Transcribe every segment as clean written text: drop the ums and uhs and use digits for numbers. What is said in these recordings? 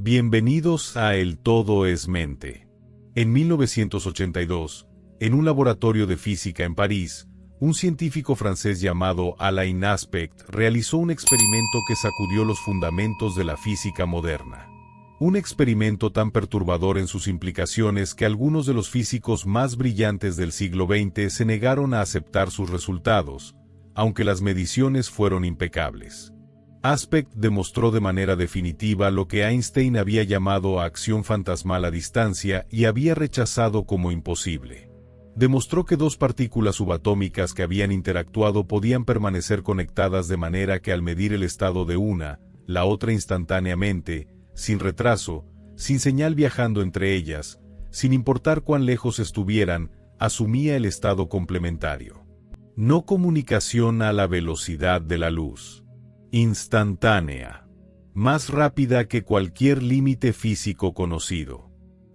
Bienvenidos a El Todo es Mente. En 1982, en un laboratorio de física en París, un científico francés llamado Alain Aspect realizó un experimento que sacudió los fundamentos de la física moderna. Un experimento tan perturbador en sus implicaciones que algunos de los físicos más brillantes del siglo XX se negaron a aceptar sus resultados, aunque las mediciones fueron impecables. Aspect demostró de manera definitiva lo que Einstein había llamado acción fantasmal a distancia y había rechazado como imposible. Demostró que dos partículas subatómicas que habían interactuado podían permanecer conectadas de manera que al medir el estado de una, la otra instantáneamente, sin retraso, sin señal viajando entre ellas, sin importar cuán lejos estuvieran, asumía el estado complementario. No comunicación a la velocidad de la luz. Instantánea. Más rápida que cualquier límite físico conocido.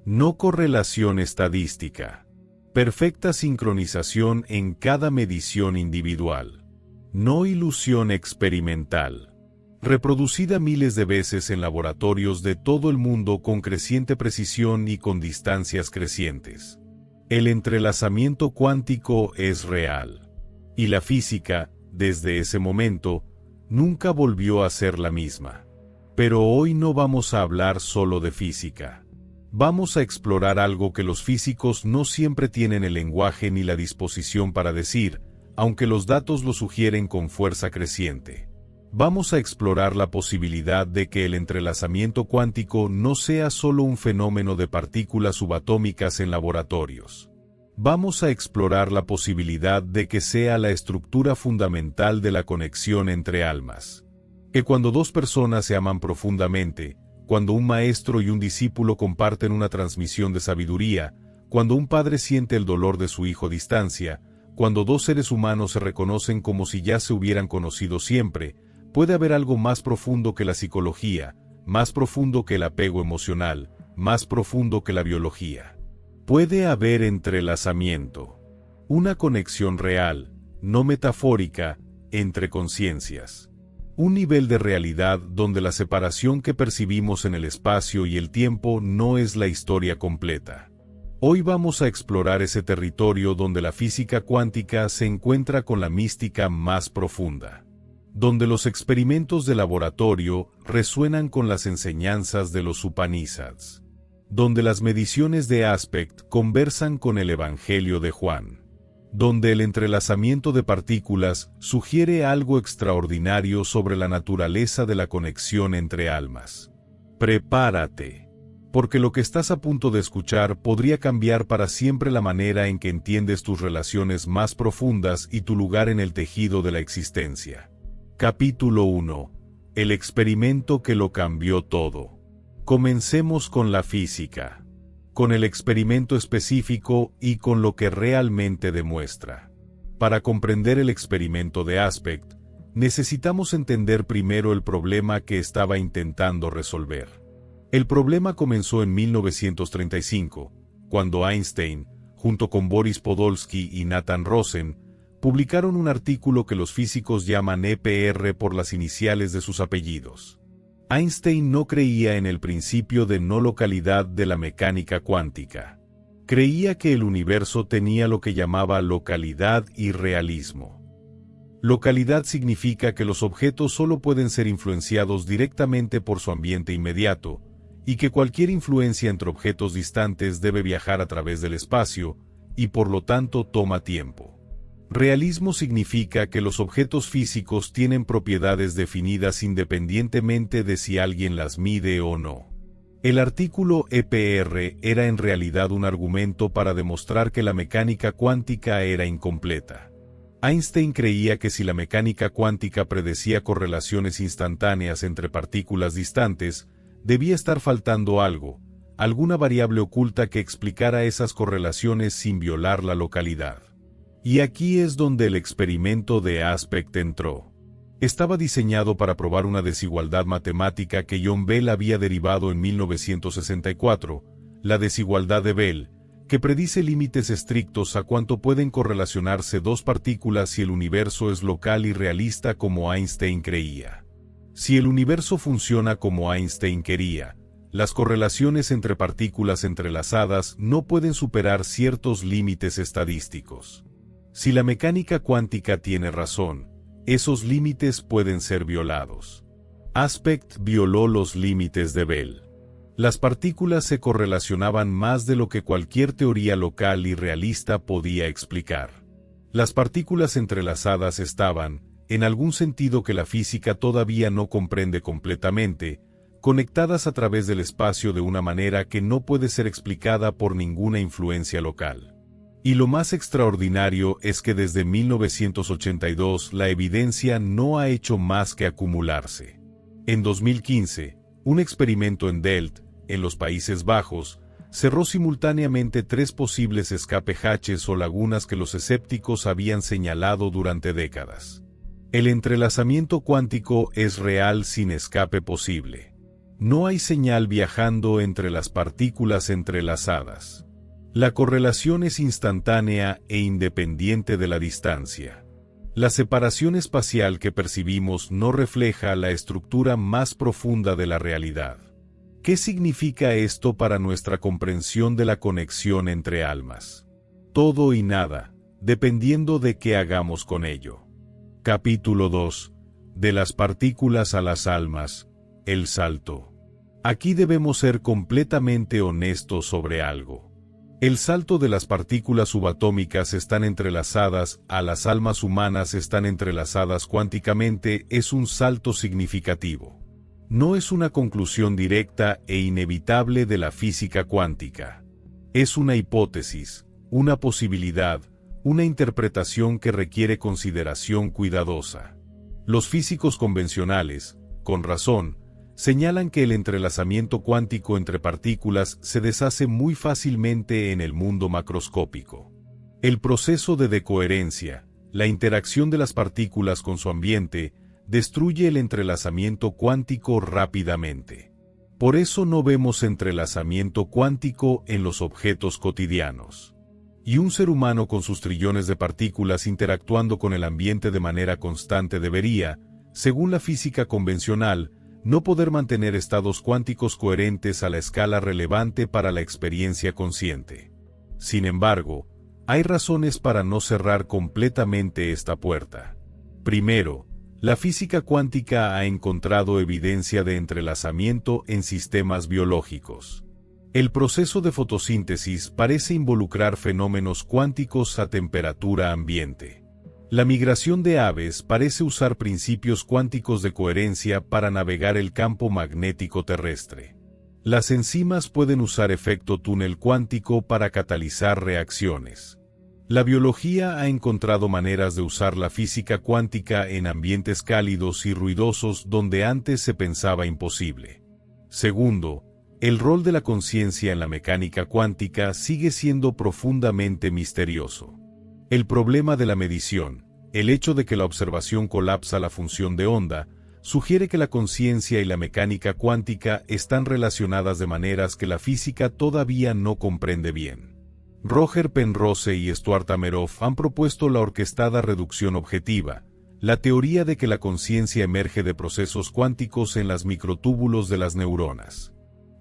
No correlación estadística. Perfecta sincronización en cada medición individual. No ilusión experimental. Reproducida miles de veces en laboratorios de todo el mundo con creciente precisión y con distancias crecientes. El entrelazamiento cuántico es real. Y la física, desde ese momento, nunca volvió a ser la misma. Pero hoy no vamos a hablar solo de física. Vamos a explorar algo que los físicos no siempre tienen el lenguaje ni la disposición para decir, aunque los datos lo sugieren con fuerza creciente. Vamos a explorar la posibilidad de que el entrelazamiento cuántico no sea solo un fenómeno de partículas subatómicas en laboratorios. Vamos a explorar la posibilidad de que sea la estructura fundamental de la conexión entre almas. Que cuando dos personas se aman profundamente, cuando un maestro y un discípulo comparten una transmisión de sabiduría, cuando un padre siente el dolor de su hijo a distancia, cuando dos seres humanos se reconocen como si ya se hubieran conocido siempre, puede haber algo más profundo que la psicología, más profundo que el apego emocional, más profundo que la biología. Puede haber entrelazamiento. Una conexión real, no metafórica, entre conciencias. Un nivel de realidad donde la separación que percibimos en el espacio y el tiempo no es la historia completa. Hoy vamos a explorar ese territorio donde la física cuántica se encuentra con la mística más profunda. Donde los experimentos de laboratorio resuenan con las enseñanzas de los Upanishads. Donde las mediciones de Aspect conversan con el Evangelio de Juan. Donde el entrelazamiento de partículas sugiere algo extraordinario sobre la naturaleza de la conexión entre almas. Prepárate, porque lo que estás a punto de escuchar podría cambiar para siempre la manera en que entiendes tus relaciones más profundas y tu lugar en el tejido de la existencia. Capítulo 1. El experimento que lo cambió todo. Comencemos con la física. Con el experimento específico y con lo que realmente demuestra. Para comprender el experimento de Aspect, necesitamos entender primero el problema que estaba intentando resolver. El problema comenzó en 1935, cuando Einstein, junto con Boris Podolsky y Nathan Rosen, publicaron un artículo que los físicos llaman EPR por las iniciales de sus apellidos. Einstein no creía en el principio de no localidad de la mecánica cuántica. Creía que el universo tenía lo que llamaba localidad y realismo. Localidad significa que los objetos solo pueden ser influenciados directamente por su ambiente inmediato, y que cualquier influencia entre objetos distantes debe viajar a través del espacio, y por lo tanto toma tiempo. Realismo significa que los objetos físicos tienen propiedades definidas independientemente de si alguien las mide o no. El artículo EPR era en realidad un argumento para demostrar que la mecánica cuántica era incompleta. Einstein creía que si la mecánica cuántica predecía correlaciones instantáneas entre partículas distantes, debía estar faltando algo, alguna variable oculta que explicara esas correlaciones sin violar la localidad. Y aquí es donde el experimento de Aspect entró. Estaba diseñado para probar una desigualdad matemática que John Bell había derivado en 1964, la desigualdad de Bell, que predice límites estrictos a cuánto pueden correlacionarse dos partículas si el universo es local y realista como Einstein creía. Si el universo funciona como Einstein quería, las correlaciones entre partículas entrelazadas no pueden superar ciertos límites estadísticos. Si la mecánica cuántica tiene razón, esos límites pueden ser violados. Aspect violó los límites de Bell. Las partículas se correlacionaban más de lo que cualquier teoría local y realista podía explicar. Las partículas entrelazadas estaban, en algún sentido que la física todavía no comprende completamente, conectadas a través del espacio de una manera que no puede ser explicada por ninguna influencia local. Y lo más extraordinario es que desde 1982 la evidencia no ha hecho más que acumularse. En 2015, un experimento en Delft, en los Países Bajos, cerró simultáneamente 3 posibles escapehaches o lagunas que los escépticos habían señalado durante décadas. El entrelazamiento cuántico es real sin escape posible. No hay señal viajando entre las partículas entrelazadas. La correlación es instantánea e independiente de la distancia. La separación espacial que percibimos no refleja la estructura más profunda de la realidad. ¿Qué significa esto para nuestra comprensión de la conexión entre almas? Todo y nada, dependiendo de qué hagamos con ello. Capítulo 2. De las partículas a las almas, el salto. Aquí debemos ser completamente honestos sobre algo. El salto de las partículas subatómicas están entrelazadas a las almas humanas están entrelazadas cuánticamente es un salto significativo. No es una conclusión directa e inevitable de la física cuántica. Es una hipótesis, una posibilidad, una interpretación que requiere consideración cuidadosa. Los físicos convencionales, con razón, señalan que el entrelazamiento cuántico entre partículas se deshace muy fácilmente en el mundo macroscópico. El proceso de decoherencia, la interacción de las partículas con su ambiente, destruye el entrelazamiento cuántico rápidamente. Por eso no vemos entrelazamiento cuántico en los objetos cotidianos. Y un ser humano con sus trillones de partículas interactuando con el ambiente de manera constante debería, según la física convencional, no poder mantener estados cuánticos coherentes a la escala relevante para la experiencia consciente. Sin embargo, hay razones para no cerrar completamente esta puerta. Primero, la física cuántica ha encontrado evidencia de entrelazamiento en sistemas biológicos. El proceso de fotosíntesis parece involucrar fenómenos cuánticos a temperatura ambiente. La migración de aves parece usar principios cuánticos de coherencia para navegar el campo magnético terrestre. Las enzimas pueden usar efecto túnel cuántico para catalizar reacciones. La biología ha encontrado maneras de usar la física cuántica en ambientes cálidos y ruidosos donde antes se pensaba imposible. Segundo, el rol de la conciencia en la mecánica cuántica sigue siendo profundamente misterioso. El problema de la medición, el hecho de que la observación colapsa la función de onda, sugiere que la conciencia y la mecánica cuántica están relacionadas de maneras que la física todavía no comprende bien. Roger Penrose y Stuart Hameroff han propuesto la orquestada reducción objetiva, la teoría de que la conciencia emerge de procesos cuánticos en las microtúbulos de las neuronas.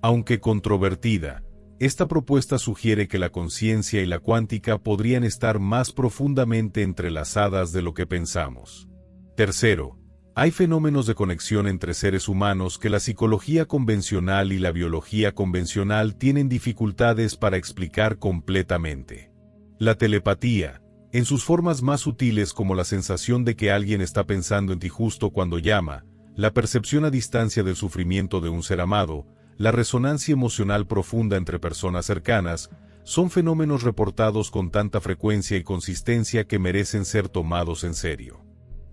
Aunque controvertida, esta propuesta sugiere que la conciencia y la cuántica podrían estar más profundamente entrelazadas de lo que pensamos. Tercero, hay fenómenos de conexión entre seres humanos que la psicología convencional y la biología convencional tienen dificultades para explicar completamente. La telepatía, en sus formas más sutiles como la sensación de que alguien está pensando en ti justo cuando llama, la percepción a distancia del sufrimiento de un ser amado, la resonancia emocional profunda entre personas cercanas, son fenómenos reportados con tanta frecuencia y consistencia que merecen ser tomados en serio.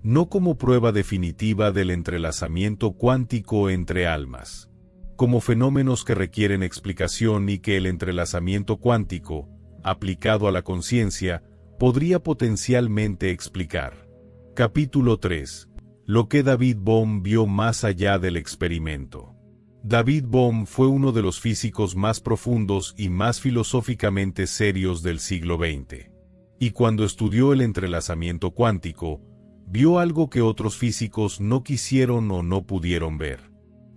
No como prueba definitiva del entrelazamiento cuántico entre almas. Como fenómenos que requieren explicación y que el entrelazamiento cuántico, aplicado a la conciencia, podría potencialmente explicar. Capítulo 3. Lo que David Bohm vio más allá del experimento. David Bohm fue uno de los físicos más profundos y más filosóficamente serios del siglo XX. Y cuando estudió el entrelazamiento cuántico, vio algo que otros físicos no quisieron o no pudieron ver.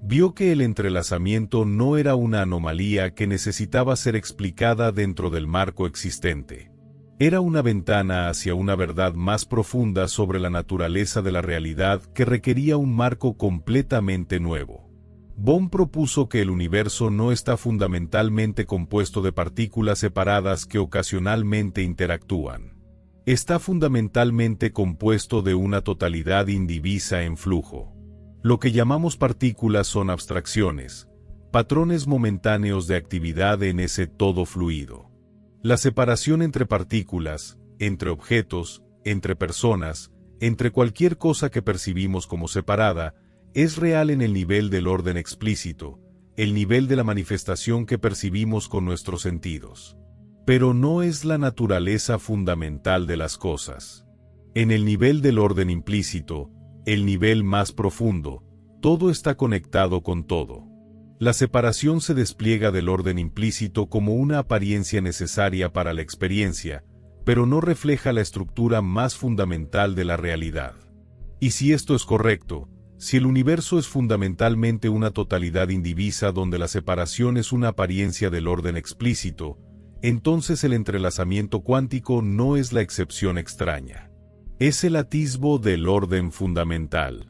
Vio que el entrelazamiento no era una anomalía que necesitaba ser explicada dentro del marco existente. Era una ventana hacia una verdad más profunda sobre la naturaleza de la realidad que requería un marco completamente nuevo. Bohm propuso que el universo no está fundamentalmente compuesto de partículas separadas que ocasionalmente interactúan. Está fundamentalmente compuesto de una totalidad indivisa en flujo. Lo que llamamos partículas son abstracciones, patrones momentáneos de actividad en ese todo fluido. La separación entre partículas, entre objetos, entre personas, entre cualquier cosa que percibimos como separada, es real en el nivel del orden explícito, el nivel de la manifestación que percibimos con nuestros sentidos. Pero no es la naturaleza fundamental de las cosas. En el nivel del orden implícito, el nivel más profundo, todo está conectado con todo. La separación se despliega del orden implícito como una apariencia necesaria para la experiencia, pero no refleja la estructura más fundamental de la realidad. Y si esto es correcto, si el universo es fundamentalmente una totalidad indivisa donde la separación es una apariencia del orden explícito, entonces el entrelazamiento cuántico no es la excepción extraña. Es el atisbo del orden fundamental.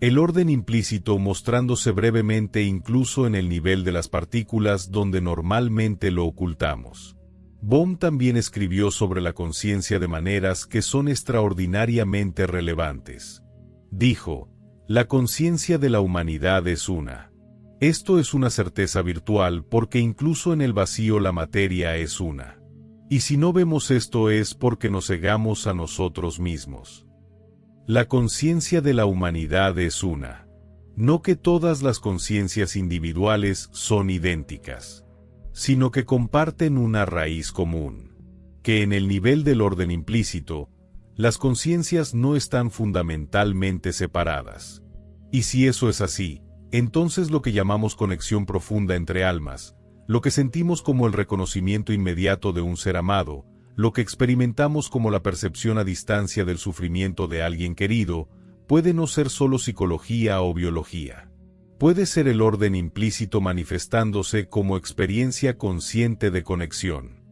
El orden implícito mostrándose brevemente incluso en el nivel de las partículas donde normalmente lo ocultamos. Bohm también escribió sobre la conciencia de maneras que son extraordinariamente relevantes. Dijo, la conciencia de la humanidad es una. Esto es una certeza virtual porque incluso en el vacío la materia es una. Y si no vemos esto es porque nos cegamos a nosotros mismos. La conciencia de la humanidad es una. No que todas las conciencias individuales son idénticas, sino que comparten una raíz común. Que en el nivel del orden implícito, las conciencias no están fundamentalmente separadas. Y si eso es así, entonces lo que llamamos conexión profunda entre almas, lo que sentimos como el reconocimiento inmediato de un ser amado, lo que experimentamos como la percepción a distancia del sufrimiento de alguien querido, puede no ser solo psicología o biología. Puede ser el orden implícito manifestándose como experiencia consciente de conexión.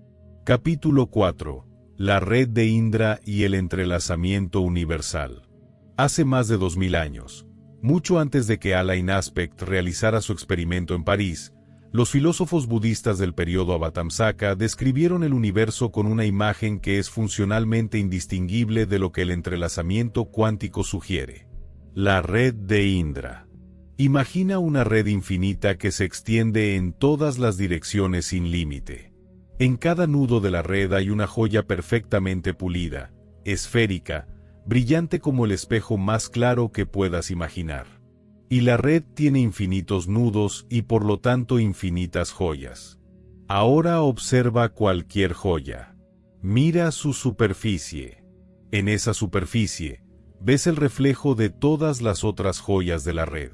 Capítulo 4. La red de Indra y el entrelazamiento universal. Hace más de 2000 años, mucho antes de que Alain Aspect realizara su experimento en París, los filósofos budistas del periodo Avatamsaka describieron el universo con una imagen que es funcionalmente indistinguible de lo que el entrelazamiento cuántico sugiere. La red de Indra. Imagina una red infinita que se extiende en todas las direcciones sin límite. En cada nudo de la red hay una joya perfectamente pulida, esférica, brillante como el espejo más claro que puedas imaginar. Y la red tiene infinitos nudos y por lo tanto infinitas joyas. Ahora observa cualquier joya. Mira su superficie. En esa superficie, ves el reflejo de todas las otras joyas de la red.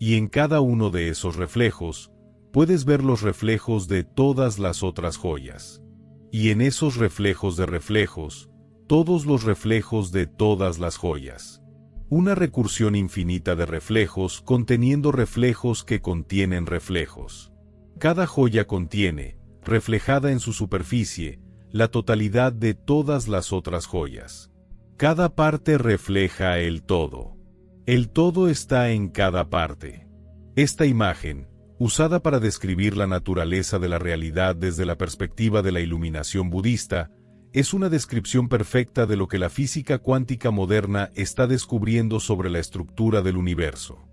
Y en cada uno de esos reflejos, puedes ver los reflejos de todas las otras joyas. Y en esos reflejos de reflejos, todos los reflejos de todas las joyas. Una recursión infinita de reflejos conteniendo reflejos que contienen reflejos. Cada joya contiene, reflejada en su superficie, la totalidad de todas las otras joyas. Cada parte refleja el todo. El todo está en cada parte. Esta imagen, usada para describir la naturaleza de la realidad desde la perspectiva de la iluminación budista, es una descripción perfecta de lo que la física cuántica moderna está descubriendo sobre la estructura del universo.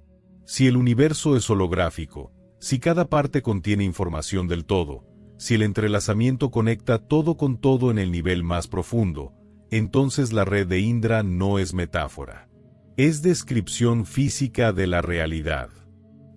Si el universo es holográfico, si cada parte contiene información del todo, si el entrelazamiento conecta todo con todo en el nivel más profundo, entonces la red de Indra no es metáfora. Es descripción física de la realidad.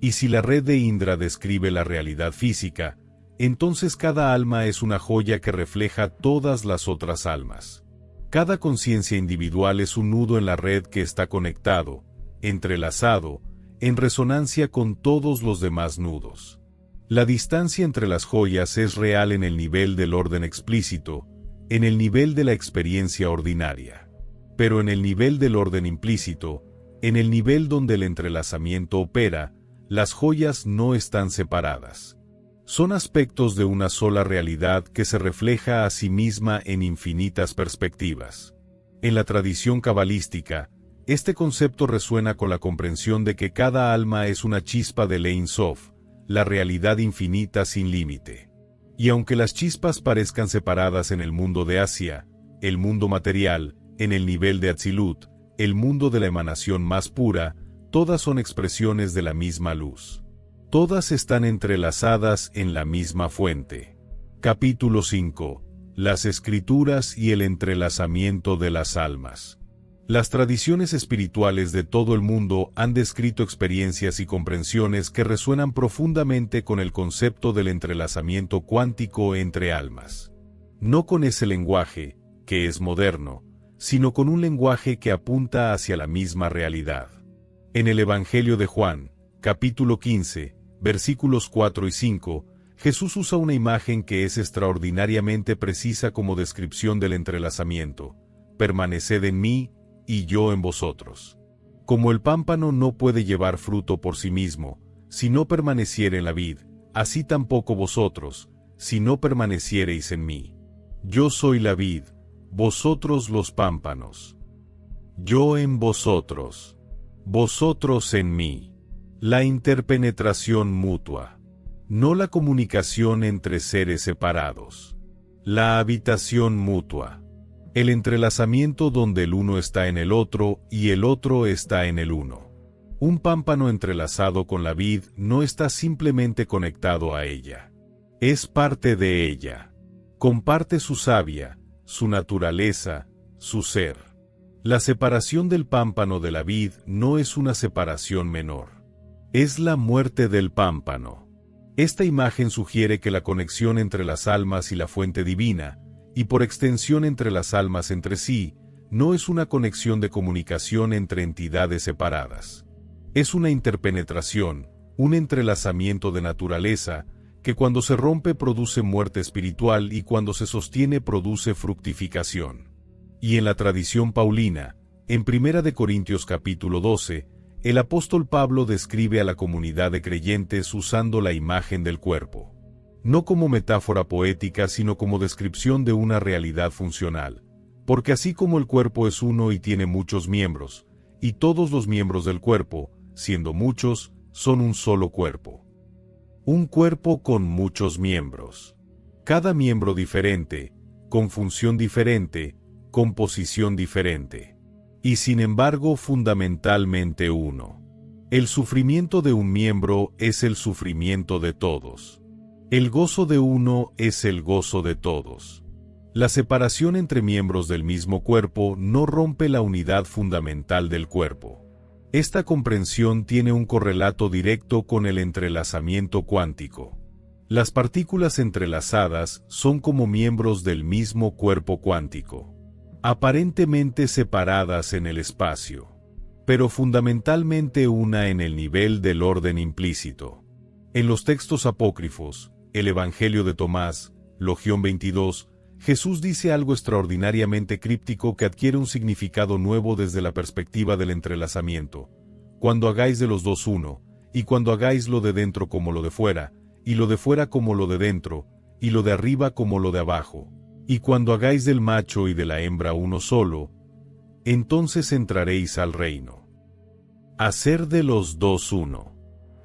Y si la red de Indra describe la realidad física, entonces cada alma es una joya que refleja todas las otras almas. Cada conciencia individual es un nudo en la red que está conectado, entrelazado, en resonancia con todos los demás nudos. La distancia entre las joyas es real en el nivel del orden explícito, en el nivel de la experiencia ordinaria. Pero en el nivel del orden implícito, en el nivel donde el entrelazamiento opera, las joyas no están separadas. Son aspectos de una sola realidad que se refleja a sí misma en infinitas perspectivas. En la tradición cabalística, este concepto resuena con la comprensión de que cada alma es una chispa del Ein Sof, la realidad infinita sin límite. Y aunque las chispas parezcan separadas en el mundo de Asia, el mundo material, en el nivel de Atzilut, el mundo de la emanación más pura, todas son expresiones de la misma luz. Todas están entrelazadas en la misma fuente. Capítulo 5. Las Escrituras y el entrelazamiento de las almas. Las tradiciones espirituales de todo el mundo han descrito experiencias y comprensiones que resuenan profundamente con el concepto del entrelazamiento cuántico entre almas. No con ese lenguaje, que es moderno, sino con un lenguaje que apunta hacia la misma realidad. En el Evangelio de Juan, capítulo 15, versículos 4 y 5, Jesús usa una imagen que es extraordinariamente precisa como descripción del entrelazamiento. Permaneced en mí, y yo en vosotros. Como el pámpano no puede llevar fruto por sí mismo, si no permaneciere en la vid, así tampoco vosotros, si no permaneciereis en mí. Yo soy la vid, vosotros los pámpanos. Yo en vosotros, vosotros en mí. La interpenetración mutua. No la comunicación entre seres separados. La habitación mutua. El entrelazamiento donde el uno está en el otro y el otro está en el uno. Un pámpano entrelazado con la vid no está simplemente conectado a ella. Es parte de ella. Comparte su savia, su naturaleza, su ser. La separación del pámpano de la vid no es una separación menor. Es la muerte del pámpano. Esta imagen sugiere que la conexión entre las almas y la fuente divina, y por extensión entre las almas entre sí, no es una conexión de comunicación entre entidades separadas. Es una interpenetración, un entrelazamiento de naturaleza, que cuando se rompe produce muerte espiritual y cuando se sostiene produce fructificación. Y en la tradición paulina, en 1 Corintios capítulo 12, el apóstol Pablo describe a la comunidad de creyentes usando la imagen del cuerpo. No como metáfora poética sino como descripción de una realidad funcional, porque así como el cuerpo es uno y tiene muchos miembros, y todos los miembros del cuerpo, siendo muchos, son un solo cuerpo. Un cuerpo con muchos miembros. Cada miembro diferente, con función diferente, composición diferente. Y sin embargo fundamentalmente uno. El sufrimiento de un miembro es el sufrimiento de todos. El gozo de uno es el gozo de todos. La separación entre miembros del mismo cuerpo no rompe la unidad fundamental del cuerpo. Esta comprensión tiene un correlato directo con el entrelazamiento cuántico. Las partículas entrelazadas son como miembros del mismo cuerpo cuántico, aparentemente separadas en el espacio, pero fundamentalmente una en el nivel del orden implícito. En los textos apócrifos, el Evangelio de Tomás, Logión 22, Jesús dice algo extraordinariamente críptico que adquiere un significado nuevo desde la perspectiva del entrelazamiento. Cuando hagáis de los dos uno, y cuando hagáis lo de dentro como lo de fuera, y lo de fuera como lo de dentro, y lo de arriba como lo de abajo, y cuando hagáis del macho y de la hembra uno solo, entonces entraréis al reino. Hacer de los dos uno.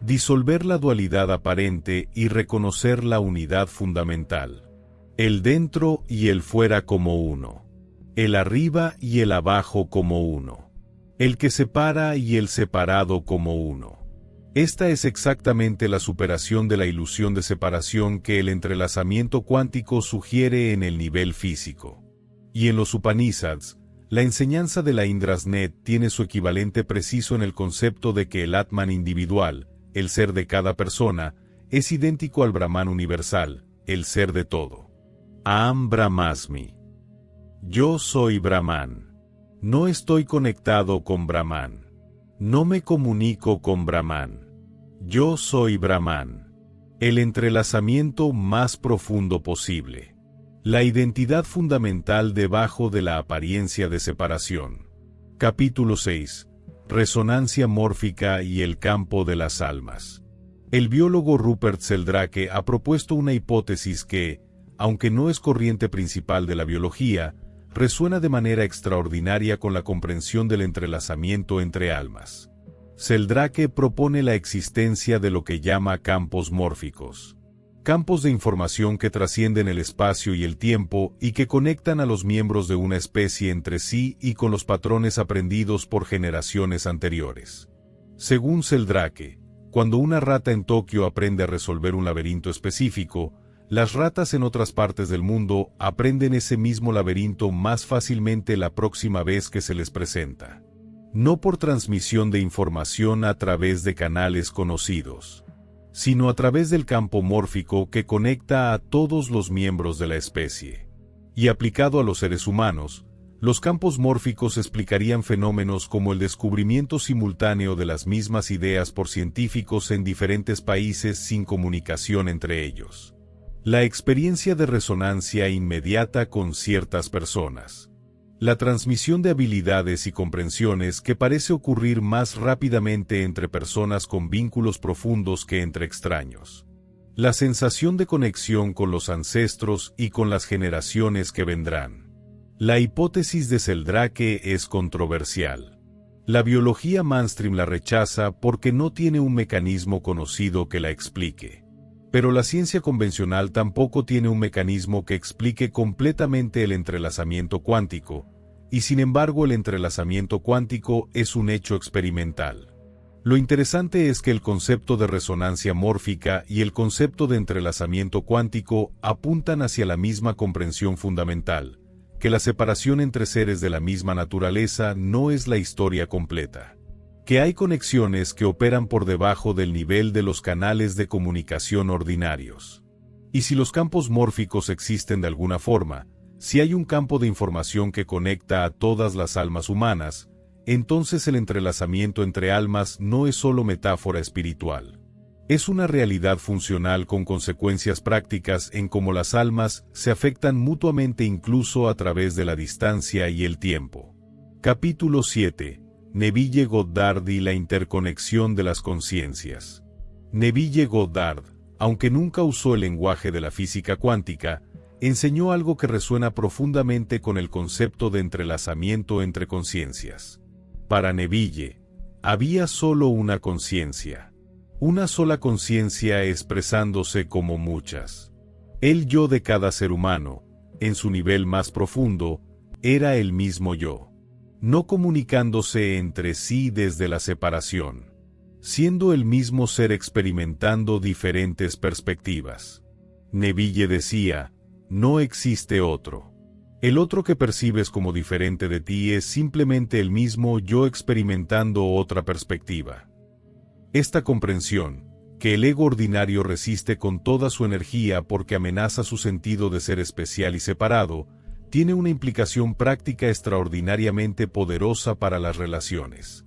Disolver la dualidad aparente y reconocer la unidad fundamental. El dentro y el fuera como uno. El arriba y el abajo como uno. El que separa y el separado como uno. Esta es exactamente la superación de la ilusión de separación que el entrelazamiento cuántico sugiere en el nivel físico. Y en los Upanishads, la enseñanza de la Indrasnet tiene su equivalente preciso en el concepto de que el Atman individual, el ser de cada persona, es idéntico al Brahman universal, el ser de todo. Aham Brahmasmi. Yo soy Brahman. No estoy conectado con Brahman. No me comunico con Brahman. Yo soy Brahman. El entrelazamiento más profundo posible. La identidad fundamental debajo de la apariencia de separación. Capítulo 6. resonancia mórfica y el campo de las almas. El biólogo Rupert Sheldrake ha propuesto una hipótesis que, aunque no es corriente principal de la biología, resuena de manera extraordinaria con la comprensión del entrelazamiento entre almas. Sheldrake propone la existencia de lo que llama campos mórficos. Campos de información que trascienden el espacio y el tiempo y que conectan a los miembros de una especie entre sí y con los patrones aprendidos por generaciones anteriores. Según Sheldrake, cuando una rata en Tokio aprende a resolver un laberinto específico, las ratas en otras partes del mundo aprenden ese mismo laberinto más fácilmente la próxima vez que se les presenta. No por transmisión de información a través de canales conocidos, sino a través del campo mórfico que conecta a todos los miembros de la especie. Y aplicado a los seres humanos, los campos mórficos explicarían fenómenos como el descubrimiento simultáneo de las mismas ideas por científicos en diferentes países sin comunicación entre ellos. La experiencia de resonancia inmediata con ciertas personas. La transmisión de habilidades y comprensiones que parece ocurrir más rápidamente entre personas con vínculos profundos que entre extraños. La sensación de conexión con los ancestros y con las generaciones que vendrán. La hipótesis de Sheldrake es controversial. La biología mainstream la rechaza porque no tiene un mecanismo conocido que la explique. Pero la ciencia convencional tampoco tiene un mecanismo que explique completamente el entrelazamiento cuántico, y sin embargo el entrelazamiento cuántico es un hecho experimental. Lo interesante es que el concepto de resonancia mórfica y el concepto de entrelazamiento cuántico apuntan hacia la misma comprensión fundamental, que la separación entre seres de la misma naturaleza no es la historia completa. Que hay conexiones que operan por debajo del nivel de los canales de comunicación ordinarios. Y si los campos mórficos existen de alguna forma, si hay un campo de información que conecta a todas las almas humanas, entonces el entrelazamiento entre almas no es solo metáfora espiritual. Es una realidad funcional con consecuencias prácticas en cómo las almas se afectan mutuamente incluso a través de la distancia y el tiempo. Capítulo 7. Neville Goddard y la interconexión de las conciencias. Neville Goddard, aunque nunca usó el lenguaje de la física cuántica, enseñó algo que resuena profundamente con el concepto de entrelazamiento entre conciencias. Para Neville, había solo una conciencia. Una sola conciencia expresándose como muchas. El yo de cada ser humano, en su nivel más profundo, era el mismo yo. No comunicándose entre sí desde la separación, siendo el mismo ser experimentando diferentes perspectivas. Neville decía, no existe otro. El otro que percibes como diferente de ti es simplemente el mismo yo experimentando otra perspectiva. Esta comprensión, que el ego ordinario resiste con toda su energía porque amenaza su sentido de ser especial y separado, tiene una implicación práctica extraordinariamente poderosa para las relaciones.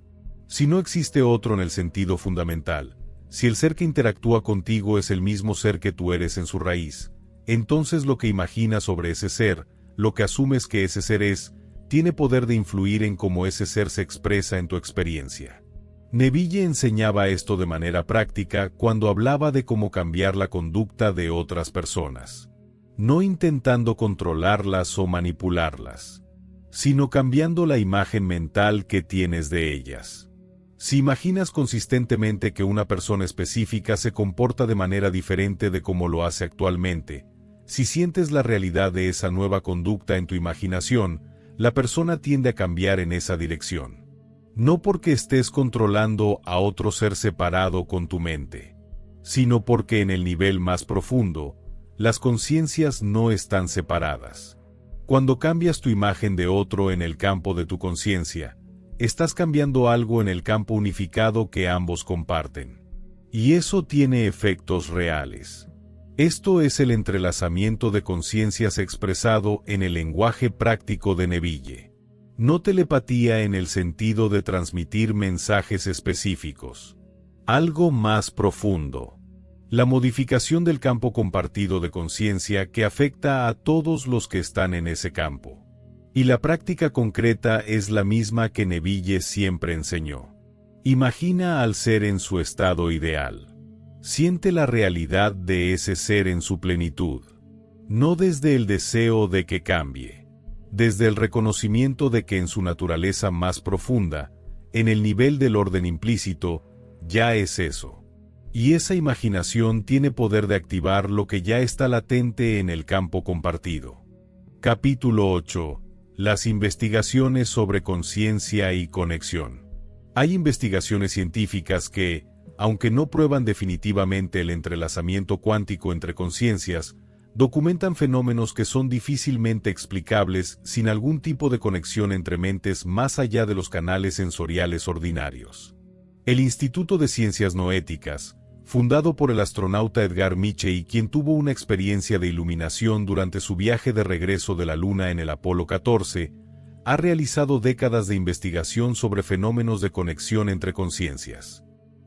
Si no existe otro en el sentido fundamental, si el ser que interactúa contigo es el mismo ser que tú eres en su raíz, entonces lo que imaginas sobre ese ser, lo que asumes que ese ser es, tiene poder de influir en cómo ese ser se expresa en tu experiencia. Neville enseñaba esto de manera práctica cuando hablaba de cómo cambiar la conducta de otras personas. No intentando controlarlas o manipularlas, sino cambiando la imagen mental que tienes de ellas. Si imaginas consistentemente que una persona específica se comporta de manera diferente de como lo hace actualmente, si sientes la realidad de esa nueva conducta en tu imaginación, la persona tiende a cambiar en esa dirección. No porque estés controlando a otro ser separado con tu mente, sino porque en el nivel más profundo, las conciencias no están separadas. Cuando cambias tu imagen de otro en el campo de tu conciencia, estás cambiando algo en el campo unificado que ambos comparten. Y eso tiene efectos reales. Esto es el entrelazamiento de conciencias expresado en el lenguaje práctico de Neville. No telepatía en el sentido de transmitir mensajes específicos. Algo más profundo. La modificación del campo compartido de conciencia que afecta a todos los que están en ese campo. Y la práctica concreta es la misma que Neville siempre enseñó. Imagina al ser en su estado ideal. Siente la realidad de ese ser en su plenitud. No desde el deseo de que cambie, desde el reconocimiento de que en su naturaleza más profunda, en el nivel del orden implícito, ya es eso. Y esa imaginación tiene poder de activar lo que ya está latente en el campo compartido. Capítulo 8. Las investigaciones sobre conciencia y conexión. Hay investigaciones científicas que, aunque no prueban definitivamente el entrelazamiento cuántico entre conciencias, documentan fenómenos que son difícilmente explicables sin algún tipo de conexión entre mentes más allá de los canales sensoriales ordinarios. El Instituto de Ciencias Noéticas, fundado por el astronauta Edgar Mitchell, quien tuvo una experiencia de iluminación durante su viaje de regreso de la Luna en el Apolo 14, ha realizado décadas de investigación sobre fenómenos de conexión entre conciencias.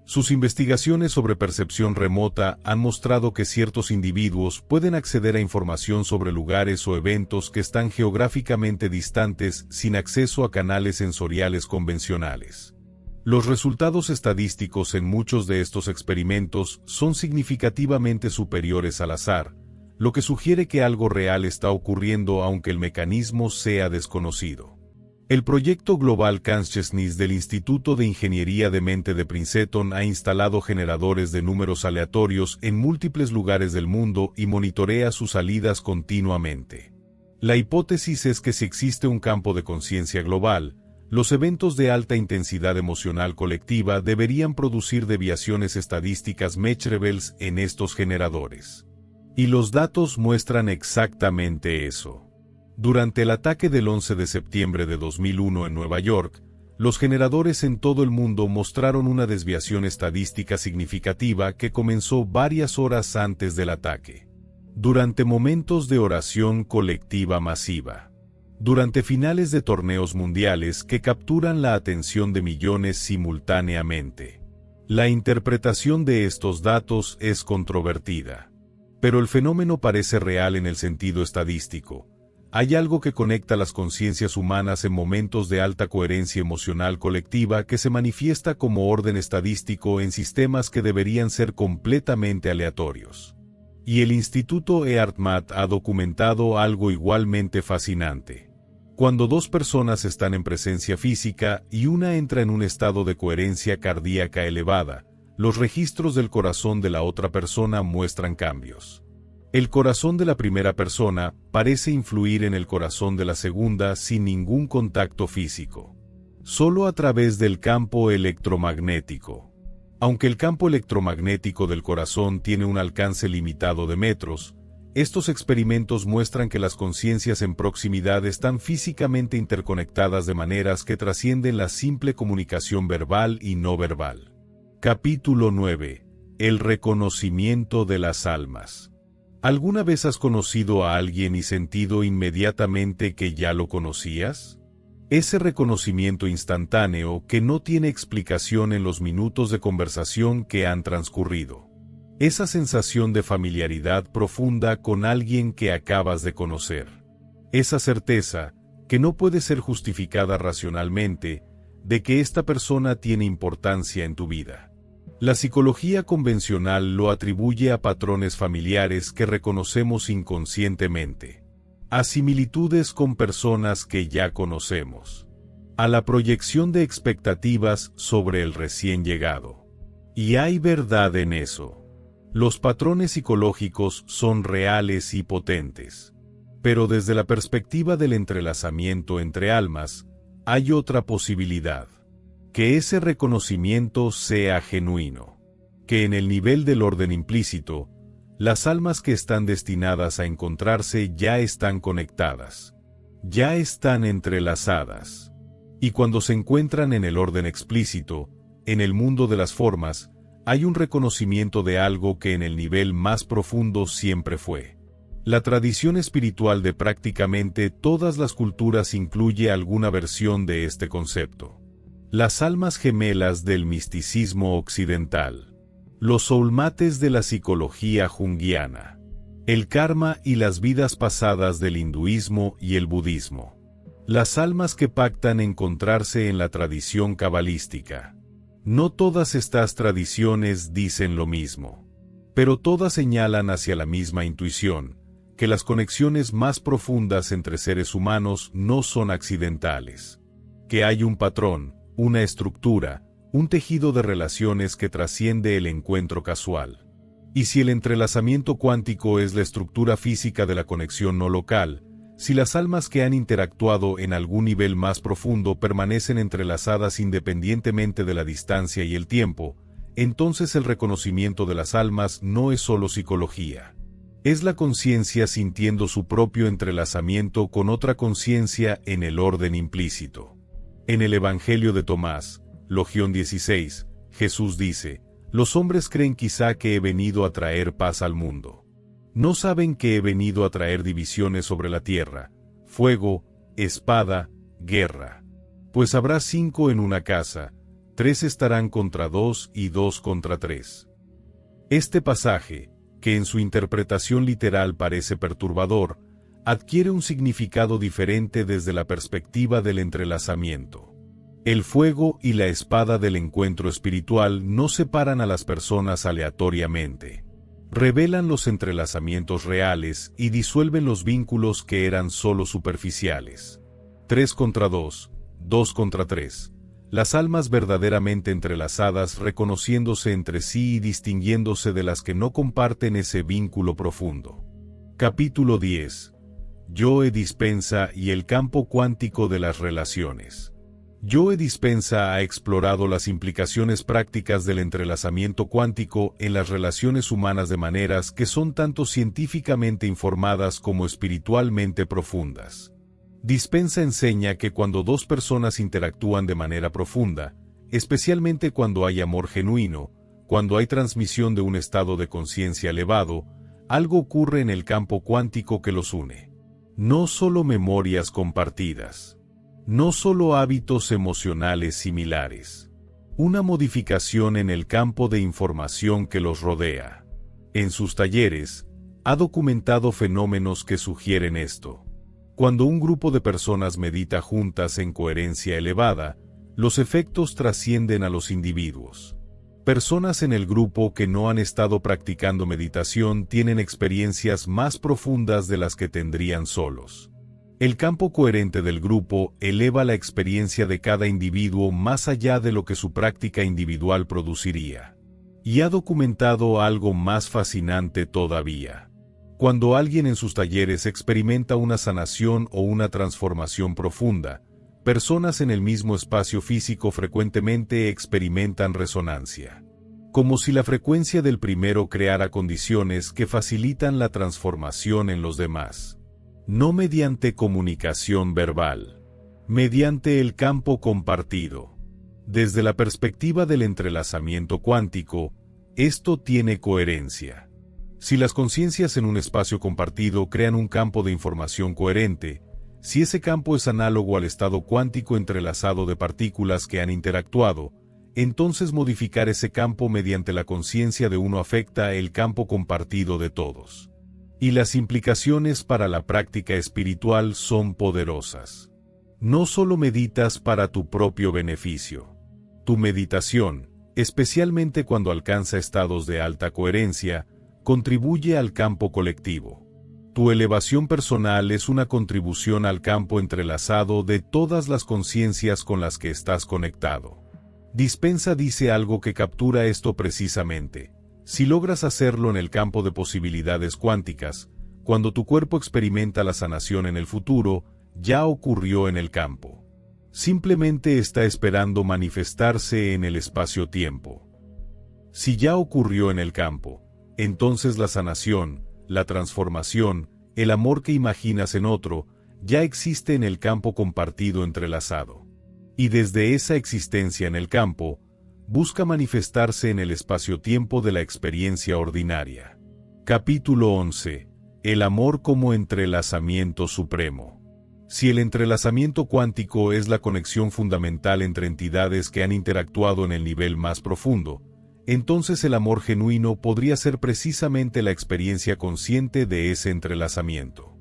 Sus investigaciones sobre percepción remota han mostrado que ciertos individuos pueden acceder a información sobre lugares o eventos que están geográficamente distantes sin acceso a canales sensoriales convencionales. Los resultados estadísticos en muchos de estos experimentos son significativamente superiores al azar, lo que sugiere que algo real está ocurriendo aunque el mecanismo sea desconocido. El proyecto Global Consciousness del Instituto de Ingeniería de Mente de Princeton ha instalado generadores de números aleatorios en múltiples lugares del mundo y monitorea sus salidas continuamente. La hipótesis es que si existe un campo de conciencia global, los eventos de alta intensidad emocional colectiva deberían producir desviaciones estadísticas measurables en estos generadores. Y los datos muestran exactamente eso. Durante el ataque del 11 de septiembre de 2001 en Nueva York, los generadores en todo el mundo mostraron una desviación estadística significativa que comenzó varias horas antes del ataque. Durante momentos de oración colectiva masiva. Durante finales de torneos mundiales que capturan la atención de millones simultáneamente. La interpretación de estos datos es controvertida. Pero el fenómeno parece real en el sentido estadístico. Hay algo que conecta las conciencias humanas en momentos de alta coherencia emocional colectiva que se manifiesta como orden estadístico en sistemas que deberían ser completamente aleatorios. Y el Instituto EARTMAT ha documentado algo igualmente fascinante. Cuando dos personas están en presencia física y una entra en un estado de coherencia cardíaca elevada, los registros del corazón de la otra persona muestran cambios. El corazón de la primera persona parece influir en el corazón de la segunda sin ningún contacto físico. Solo a través del campo electromagnético. Aunque el campo electromagnético del corazón tiene un alcance limitado de metros, estos experimentos muestran que las conciencias en proximidad están físicamente interconectadas de maneras que trascienden la simple comunicación verbal y no verbal. Capítulo 9. El reconocimiento de las almas. ¿Alguna vez has conocido a alguien y sentido inmediatamente que ya lo conocías? Ese reconocimiento instantáneo que no tiene explicación en los minutos de conversación que han transcurrido. Esa sensación de familiaridad profunda con alguien que acabas de conocer. Esa certeza, que no puede ser justificada racionalmente, de que esta persona tiene importancia en tu vida. La psicología convencional lo atribuye a patrones familiares que reconocemos inconscientemente, a similitudes con personas que ya conocemos, a la proyección de expectativas sobre el recién llegado. Y hay verdad en eso. Los patrones psicológicos son reales y potentes. Pero desde la perspectiva del entrelazamiento entre almas, hay otra posibilidad. Que ese reconocimiento sea genuino. Que en el nivel del orden implícito, las almas que están destinadas a encontrarse ya están conectadas. Ya están entrelazadas. Y cuando se encuentran en el orden explícito, en el mundo de las formas, hay un reconocimiento de algo que en el nivel más profundo siempre fue. La tradición espiritual de prácticamente todas las culturas incluye alguna versión de este concepto. Las almas gemelas del misticismo occidental. Los soulmates de la psicología junguiana. El karma y las vidas pasadas del hinduismo y el budismo. Las almas que pactan encontrarse en la tradición cabalística. No todas estas tradiciones dicen lo mismo, pero todas señalan hacia la misma intuición, que las conexiones más profundas entre seres humanos no son accidentales, que hay un patrón, una estructura, un tejido de relaciones que trasciende el encuentro casual. Y si el entrelazamiento cuántico es la estructura física de la conexión no local, si las almas que han interactuado en algún nivel más profundo permanecen entrelazadas independientemente de la distancia y el tiempo, entonces el reconocimiento de las almas no es solo psicología. Es la conciencia sintiendo su propio entrelazamiento con otra conciencia en el orden implícito. En el Evangelio de Tomás, Logión 16, Jesús dice: «Los hombres creen quizá que he venido a traer paz al mundo. No saben que he venido a traer divisiones sobre la tierra, fuego, espada, guerra. Pues habrá 5 en una casa, 3 estarán contra 2 y 2 contra 3». Este pasaje, que en su interpretación literal parece perturbador, adquiere un significado diferente desde la perspectiva del entrelazamiento. El fuego y la espada del encuentro espiritual no separan a las personas aleatoriamente. Revelan los entrelazamientos reales y disuelven los vínculos que eran solo superficiales. 3 contra 2, 2 contra 3. Las almas verdaderamente entrelazadas reconociéndose entre sí y distinguiéndose de las que no comparten ese vínculo profundo. Capítulo 10. Joe Dispenza y el campo cuántico de las relaciones. Joe Dispenza ha explorado las implicaciones prácticas del entrelazamiento cuántico en las relaciones humanas de maneras que son tanto científicamente informadas como espiritualmente profundas. Dispenza enseña que cuando dos personas interactúan de manera profunda, especialmente cuando hay amor genuino, cuando hay transmisión de un estado de conciencia elevado, algo ocurre en el campo cuántico que los une. No solo memorias compartidas. No solo hábitos emocionales similares. Una modificación en el campo de información que los rodea. En sus talleres, ha documentado fenómenos que sugieren esto. Cuando un grupo de personas medita juntas en coherencia elevada, los efectos trascienden a los individuos. Personas en el grupo que no han estado practicando meditación tienen experiencias más profundas de las que tendrían solos. El campo coherente del grupo eleva la experiencia de cada individuo más allá de lo que su práctica individual produciría. Y ha documentado algo más fascinante todavía. Cuando alguien en sus talleres experimenta una sanación o una transformación profunda, personas en el mismo espacio físico frecuentemente experimentan resonancia. Como si la frecuencia del primero creara condiciones que facilitan la transformación en los demás. No mediante comunicación verbal, mediante el campo compartido. Desde la perspectiva del entrelazamiento cuántico, esto tiene coherencia. Si las conciencias en un espacio compartido crean un campo de información coherente, si ese campo es análogo al estado cuántico entrelazado de partículas que han interactuado, entonces modificar ese campo mediante la conciencia de uno afecta el campo compartido de todos. Y las implicaciones para la práctica espiritual son poderosas. No solo meditas para tu propio beneficio. Tu meditación, especialmente cuando alcanza estados de alta coherencia, contribuye al campo colectivo. Tu elevación personal es una contribución al campo entrelazado de todas las conciencias con las que estás conectado. Dispenza dice algo que captura esto precisamente. Si logras hacerlo en el campo de posibilidades cuánticas, cuando tu cuerpo experimenta la sanación en el futuro, ya ocurrió en el campo. Simplemente está esperando manifestarse en el espacio-tiempo. Si ya ocurrió en el campo, entonces la sanación, la transformación, el amor que imaginas en otro, ya existe en el campo compartido entrelazado. Y desde esa existencia en el campo, busca manifestarse en el espacio-tiempo de la experiencia ordinaria. Capítulo 11. El amor como entrelazamiento supremo. Si el entrelazamiento cuántico es la conexión fundamental entre entidades que han interactuado en el nivel más profundo, entonces el amor genuino podría ser precisamente la experiencia consciente de ese entrelazamiento.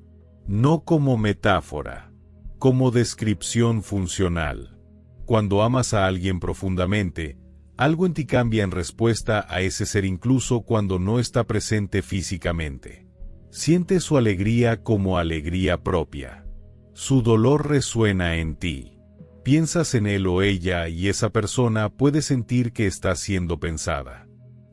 No como metáfora, como descripción funcional. Cuando amas a alguien profundamente, Algo en ti cambia en respuesta a ese ser incluso cuando no está presente físicamente. Sientes su alegría como alegría propia. Su dolor resuena en ti. Piensas en él o ella y esa persona puede sentir que está siendo pensada.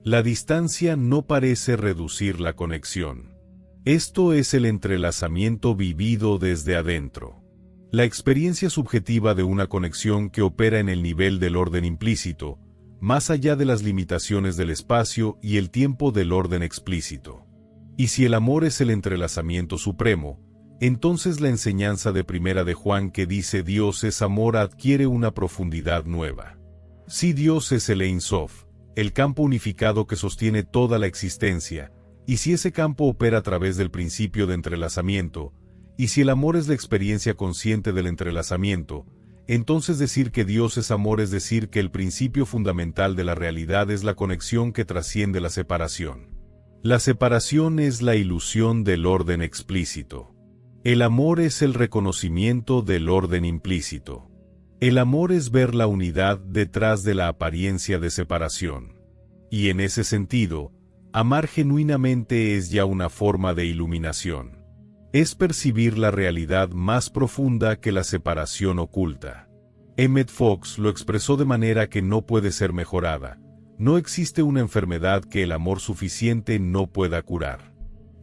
La distancia no parece reducir la conexión. Esto es el entrelazamiento vivido desde adentro. La experiencia subjetiva de una conexión que opera en el nivel del orden implícito, más allá de las limitaciones del espacio y el tiempo del orden explícito. Y si el amor es el entrelazamiento supremo, entonces la enseñanza de Primera de Juan que dice Dios es amor adquiere una profundidad nueva. Si Dios es el Ein Sof, el campo unificado que sostiene toda la existencia, y si ese campo opera a través del principio de entrelazamiento, y si el amor es la experiencia consciente del entrelazamiento, entonces decir que Dios es amor es decir que el principio fundamental de la realidad es la conexión que trasciende la separación. La separación es la ilusión del orden explícito. El amor es el reconocimiento del orden implícito. El amor es ver la unidad detrás de la apariencia de separación. Y en ese sentido, amar genuinamente es ya una forma de iluminación. Es percibir la realidad más profunda que la separación oculta. Emmett Fox lo expresó de manera que no puede ser mejorada. No existe una enfermedad que el amor suficiente no pueda curar.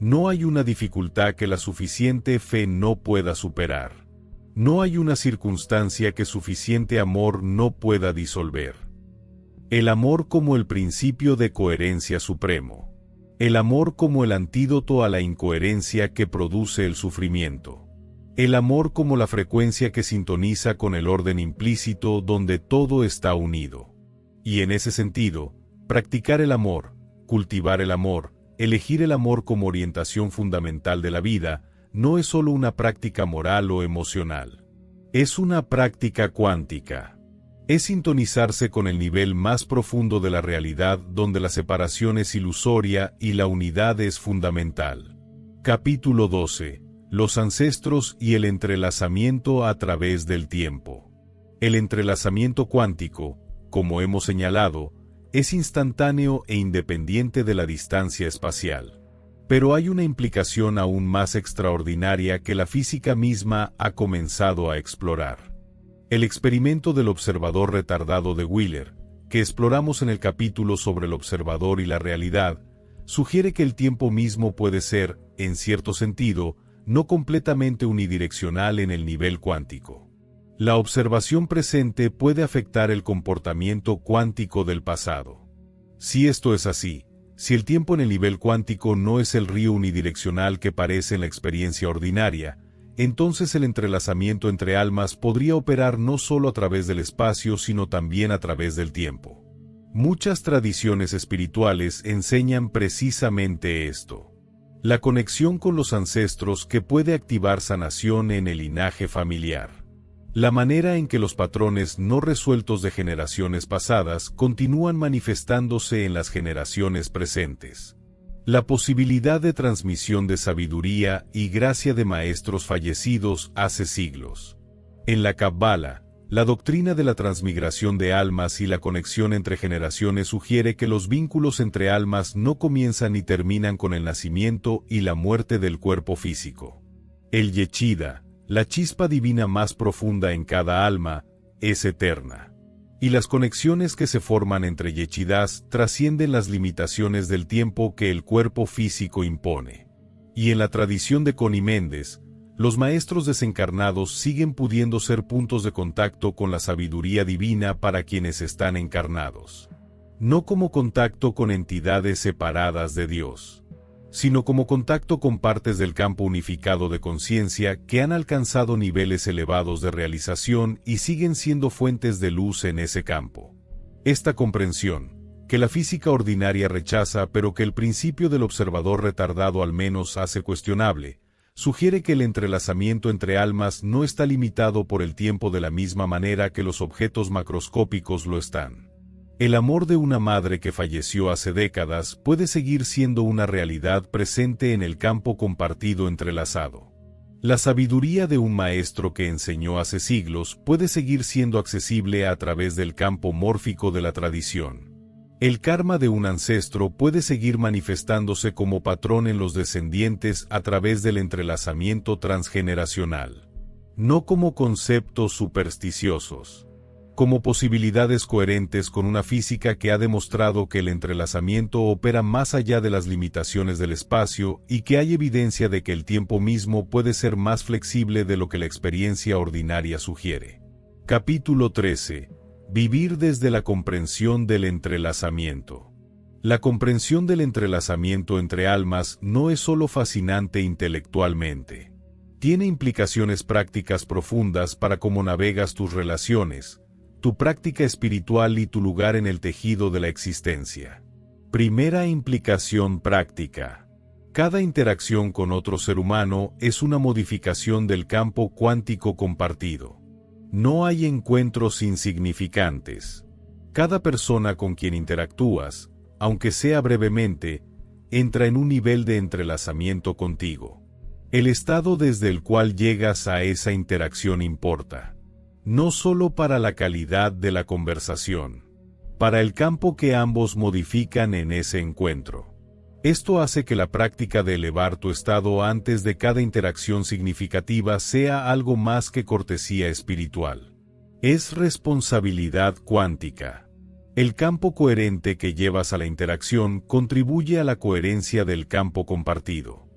No hay una dificultad que la suficiente fe no pueda superar. No hay una circunstancia que suficiente amor no pueda disolver. El amor como el principio de coherencia supremo. El amor como el antídoto a la incoherencia que produce el sufrimiento. El amor como la frecuencia que sintoniza con el orden implícito donde todo está unido. Y en ese sentido, practicar el amor, cultivar el amor, elegir el amor como orientación fundamental de la vida, no es solo una práctica moral o emocional. Es una práctica cuántica. Es sintonizarse con el nivel más profundo de la realidad donde la separación es ilusoria y la unidad es fundamental. Capítulo 12. Los ancestros y el entrelazamiento a través del tiempo. El entrelazamiento cuántico, como hemos señalado, es instantáneo e independiente de la distancia espacial. Pero hay una implicación aún más extraordinaria que la física misma ha comenzado a explorar. El experimento del observador retardado de Wheeler, que exploramos en el capítulo sobre el observador y la realidad, sugiere que el tiempo mismo puede ser, en cierto sentido, no completamente unidireccional en el nivel cuántico. La observación presente puede afectar el comportamiento cuántico del pasado. Si esto es así, si el tiempo en el nivel cuántico no es el río unidireccional que parece en la experiencia ordinaria, entonces el entrelazamiento entre almas podría operar no solo a través del espacio sino también a través del tiempo. Muchas tradiciones espirituales enseñan precisamente esto. La conexión con los ancestros que puede activar sanación en el linaje familiar. La manera en que los patrones no resueltos de generaciones pasadas continúan manifestándose en las generaciones presentes. La posibilidad de transmisión de sabiduría y gracia de maestros fallecidos hace siglos. En la Cábala, la doctrina de la transmigración de almas y la conexión entre generaciones sugiere que los vínculos entre almas no comienzan ni terminan con el nacimiento y la muerte del cuerpo físico. El Yechida, la chispa divina más profunda en cada alma, es eterna. Y las conexiones que se forman entre yechidas trascienden las limitaciones del tiempo que el cuerpo físico impone. Y en la tradición de Connie Méndez, los maestros desencarnados siguen pudiendo ser puntos de contacto con la sabiduría divina para quienes están encarnados. No como contacto con entidades separadas de Dios, sino como contacto con partes del campo unificado de conciencia que han alcanzado niveles elevados de realización y siguen siendo fuentes de luz en ese campo. Esta comprensión, que la física ordinaria rechaza pero que el principio del observador retardado al menos hace cuestionable, sugiere que el entrelazamiento entre almas no está limitado por el tiempo de la misma manera que los objetos macroscópicos lo están. El amor de una madre que falleció hace décadas puede seguir siendo una realidad presente en el campo compartido entrelazado. La sabiduría de un maestro que enseñó hace siglos puede seguir siendo accesible a través del campo mórfico de la tradición. El karma de un ancestro puede seguir manifestándose como patrón en los descendientes a través del entrelazamiento transgeneracional. No como conceptos supersticiosos, como posibilidades coherentes con una física que ha demostrado que el entrelazamiento opera más allá de las limitaciones del espacio y que hay evidencia de que el tiempo mismo puede ser más flexible de lo que la experiencia ordinaria sugiere. Capítulo 13. Vivir desde la comprensión del entrelazamiento. La comprensión del entrelazamiento entre almas no es solo fascinante intelectualmente. Tiene implicaciones prácticas profundas para cómo navegas tus relaciones, tu práctica espiritual y tu lugar en el tejido de la existencia. Primera implicación práctica. Cada interacción con otro ser humano es una modificación del campo cuántico compartido. No hay encuentros insignificantes. Cada persona con quien interactúas, aunque sea brevemente, entra en un nivel de entrelazamiento contigo. El estado desde el cual llegas a esa interacción importa. No solo para la calidad de la conversación, para el campo que ambos modifican en ese encuentro. Esto hace que la práctica de elevar tu estado antes de cada interacción significativa sea algo más que cortesía espiritual. Es responsabilidad cuántica. El campo coherente que llevas a la interacción contribuye a la coherencia del campo compartido.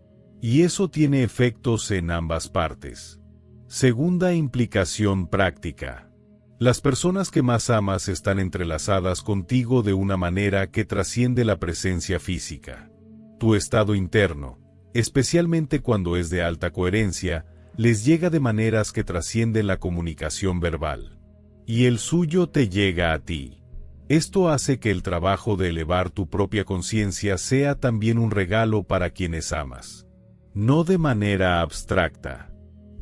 Y eso tiene efectos en ambas partes. Segunda implicación práctica. Las personas que más amas están entrelazadas contigo de una manera que trasciende la presencia física. Tu estado interno, especialmente cuando es de alta coherencia, les llega de maneras que trascienden la comunicación verbal. Y el suyo te llega a ti. Esto hace que el trabajo de elevar tu propia conciencia sea también un regalo para quienes amas. No de manera abstracta.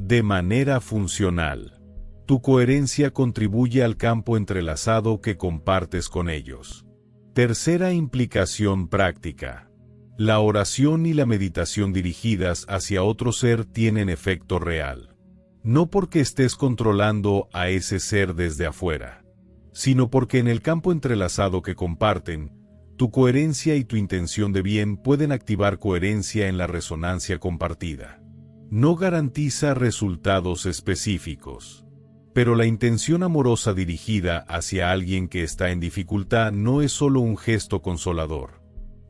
De manera funcional. Tu coherencia contribuye al campo entrelazado que compartes con ellos. Tercera implicación práctica. La oración y la meditación dirigidas hacia otro ser tienen efecto real. No porque estés controlando a ese ser desde afuera, sino porque en el campo entrelazado que comparten, tu coherencia y tu intención de bien pueden activar coherencia en la resonancia compartida. No garantiza resultados específicos. Pero la intención amorosa dirigida hacia alguien que está en dificultad no es solo un gesto consolador.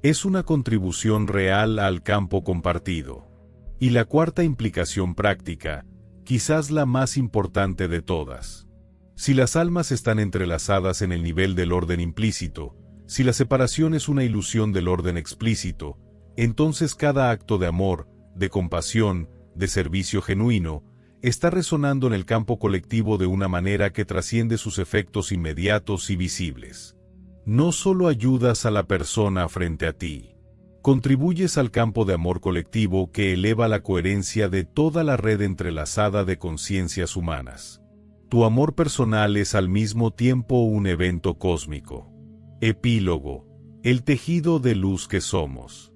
Es una contribución real al campo compartido. Y la cuarta implicación práctica, quizás la más importante de todas. Si las almas están entrelazadas en el nivel del orden implícito, si la separación es una ilusión del orden explícito, entonces cada acto de amor, de compasión, de servicio genuino, está resonando en el campo colectivo de una manera que trasciende sus efectos inmediatos y visibles. No solo ayudas a la persona frente a ti, contribuyes al campo de amor colectivo que eleva la coherencia de toda la red entrelazada de conciencias humanas. Tu amor personal es al mismo tiempo un evento cósmico. Epílogo. El tejido de luz que somos.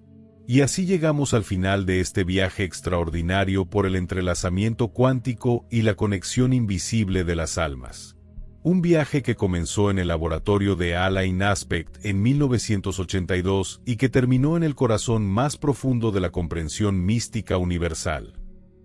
Y así llegamos al final de este viaje extraordinario por el entrelazamiento cuántico y la conexión invisible de las almas. Un viaje que comenzó en el laboratorio de Alain Aspect en 1982 y que terminó en el corazón más profundo de la comprensión mística universal.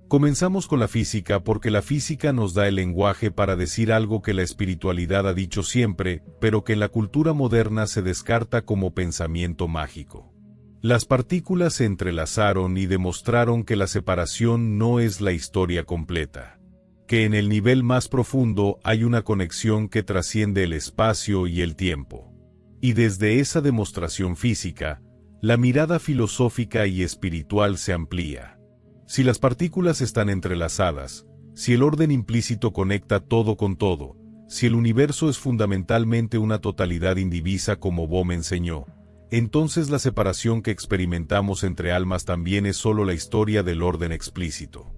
Comenzamos con la física porque la física nos da el lenguaje para decir algo que la espiritualidad ha dicho siempre, pero que en la cultura moderna se descarta como pensamiento mágico. Las partículas se entrelazaron y demostraron que la separación no es la historia completa. Que en el nivel más profundo hay una conexión que trasciende el espacio y el tiempo. Y desde esa demostración física, la mirada filosófica y espiritual se amplía. Si las partículas están entrelazadas, si el orden implícito conecta todo con todo, si el universo es fundamentalmente una totalidad indivisa como Bohm enseñó, entonces la separación que experimentamos entre almas también es solo la historia del orden explícito.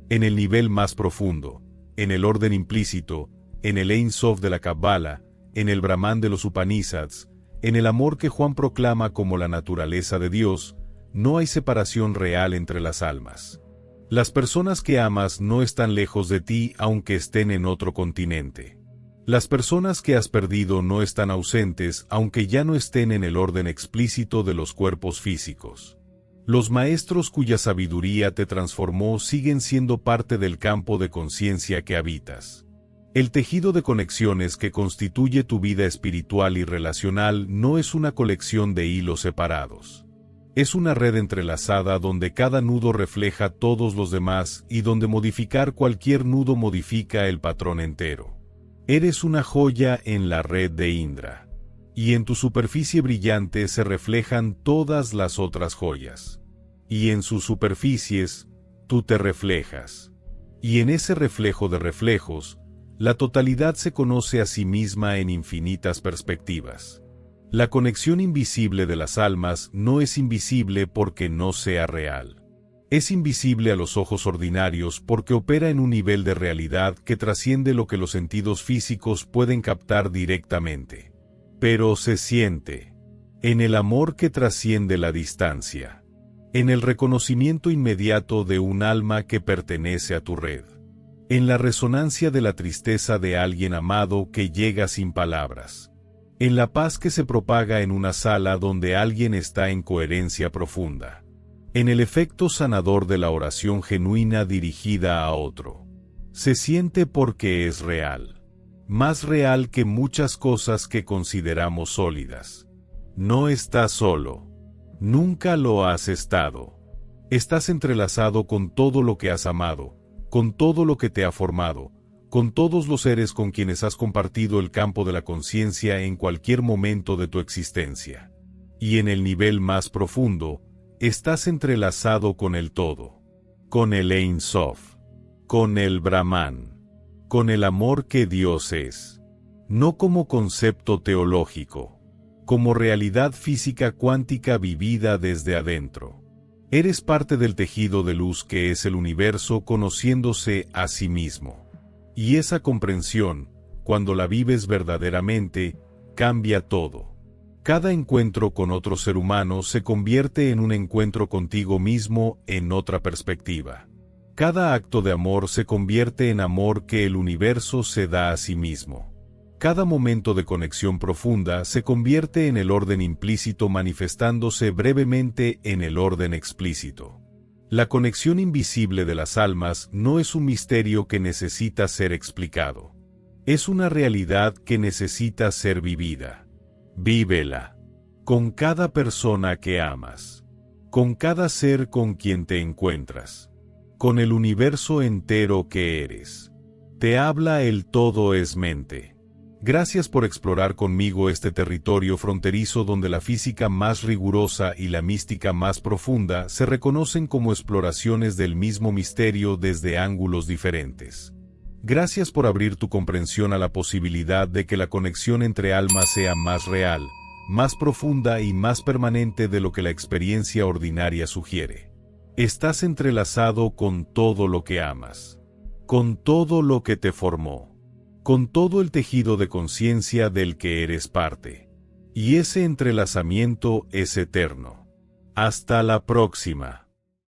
En el nivel más profundo, en el orden implícito, en el Ein Sof de la Kabbalah, en el Brahman de los Upanishads, en el amor que Juan proclama como la naturaleza de Dios, no hay separación real entre las almas. Las personas que amas no están lejos de ti aunque estén en otro continente. Las personas que has perdido no están ausentes aunque ya no estén en el orden explícito de los cuerpos físicos. Los maestros cuya sabiduría te transformó siguen siendo parte del campo de conciencia que habitas. El tejido de conexiones que constituye tu vida espiritual y relacional no es una colección de hilos separados. Es una red entrelazada donde cada nudo refleja todos los demás y donde modificar cualquier nudo modifica el patrón entero. Eres una joya en la red de Indra. Y en tu superficie brillante se reflejan todas las otras joyas. Y en sus superficies, tú te reflejas. Y en ese reflejo de reflejos, la totalidad se conoce a sí misma en infinitas perspectivas. La conexión invisible de las almas no es invisible porque no sea real. Es invisible a los ojos ordinarios porque opera en un nivel de realidad que trasciende lo que los sentidos físicos pueden captar directamente. Pero se siente en el amor que trasciende la distancia, en el reconocimiento inmediato de un alma que pertenece a tu red, en la resonancia de la tristeza de alguien amado que llega sin palabras, en la paz que se propaga en una sala donde alguien está en coherencia profunda, en el efecto sanador de la oración genuina dirigida a otro. Se siente porque es real. Más real que muchas cosas que consideramos sólidas. No estás solo. Nunca lo has estado. Estás entrelazado con todo lo que has amado, con todo lo que te ha formado, con todos los seres con quienes has compartido el campo de la conciencia en cualquier momento de tu existencia. Y en el nivel más profundo, estás entrelazado con el todo, con el Ein Sof, con el Brahman, con el amor que Dios es, no como concepto teológico, como realidad física cuántica vivida desde adentro. Eres parte del tejido de luz que es el universo conociéndose a sí mismo. Y esa comprensión, cuando la vives verdaderamente, cambia todo. Cada encuentro con otro ser humano se convierte en un encuentro contigo mismo en otra perspectiva. Cada acto de amor se convierte en amor que el universo se da a sí mismo. Cada momento de conexión profunda se convierte en el orden implícito manifestándose brevemente en el orden explícito. La conexión invisible de las almas no es un misterio que necesita ser explicado. Es una realidad que necesita ser vivida. Vívela. Con cada persona que amas. Con cada ser con quien te encuentras. Con el universo entero que eres. Te habla el todo es mente. Gracias por explorar conmigo este territorio fronterizo donde la física más rigurosa y la mística más profunda se reconocen como exploraciones del mismo misterio desde ángulos diferentes. Gracias por abrir tu comprensión a la posibilidad de que la conexión entre almas sea más real, más profunda y más permanente de lo que la experiencia ordinaria sugiere. Estás entrelazado con todo lo que amas, con todo lo que te formó, con todo el tejido de conciencia del que eres parte. Y ese entrelazamiento es eterno. Hasta la próxima.